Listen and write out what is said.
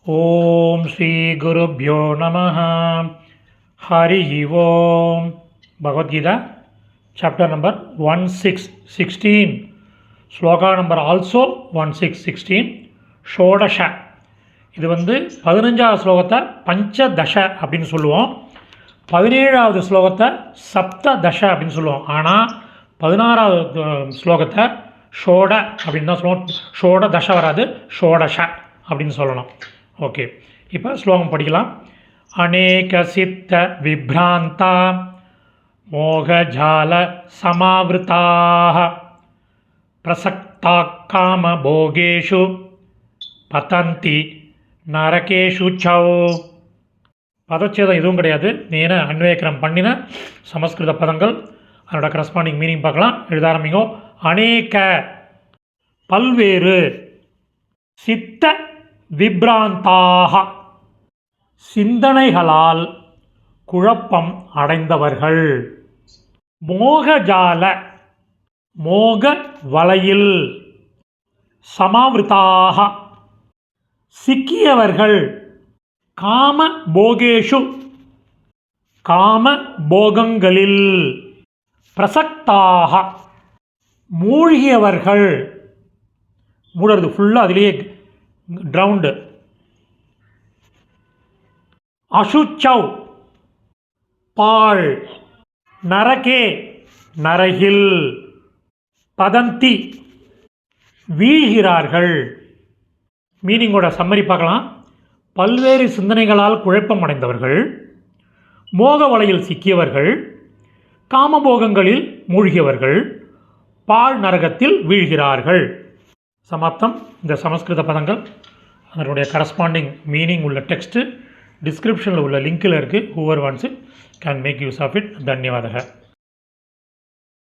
ஓம் ஸ்ரீ குருப்யோ நமः. ஹரி ஓம். Bhagavad Gita chapter number 1616, shloka number also 1616, ஷோடஷ. இது 15வது ஸ்லோகத்தை பஞ்சதஷ அப்படின்னு சொல்லுவோம், 17வது ஸ்லோகத்தை சப்ததஷ அப்படின்னு சொல்லுவோம். ஆனால் 16வது ஸ்லோகத்தை ஷோட அப்படின்னு தான் சொல்லுவோம். ஷோட தஷ வராது, ஷோடஷ அப்படின்னு சொல்லணும். ஓகே, இப்போ ஸ்லோகம் படிக்கலாம். அநேக சித்த விப்ராந்தா மோகஜால சமாவிருதாக பிரசக்தா காம போகேஷு பதந்தி நரகேஷு சௌ. பதச்சேதம் எதுவும் கிடையாது, நேர அன்வயக்கரம் பண்ணின சமஸ்கிருத பதங்கள். அதனோட கரஸ்பாண்டிங் மீனிங் பார்க்கலாம். எழுத ஆரம்பிங்கோ. அநேக பல்வேறு, சித்த விப்ராந்தாக சிந்தனைகளால் குழப்பம் அடைந்தவர்கள், மோகஜால மோக வலையில், சமாவிருத்தாக சிக்கியவர்கள், காம போகேஷு காம போகங்களில், பிரசக்தாக மூழ்கியவர்கள், மூடுறது ஃபுல்லாக அதிலேயே ட்ரவுண்டு, அசுச்சௌ பாழ், நரகே நரகில், பதந்தி வீழ்கிறார்கள். மீனிங்கோட சம்மரி பார்க்கலாம். பல்வேறு சிந்தனைகளால் குழப்பம் அடைந்தவர்கள், மோக வலையில் சிக்கியவர்கள், காமபோகங்களில் மூழ்கியவர்கள், பாழ் நரகத்தில் வீழ்கிறார்கள். சமாப்தம். இந்த சமஸ்கிருத பதங்கள் அதனுடைய கரஸ்பாண்டிங் மீனிங் உள்ள டெக்ஸ்ட்டு டிஸ்கிரிப்ஷனில் உள்ள லிங்கில் இருக்குது. Whoever wants it can make use of it. தன்யவாதக.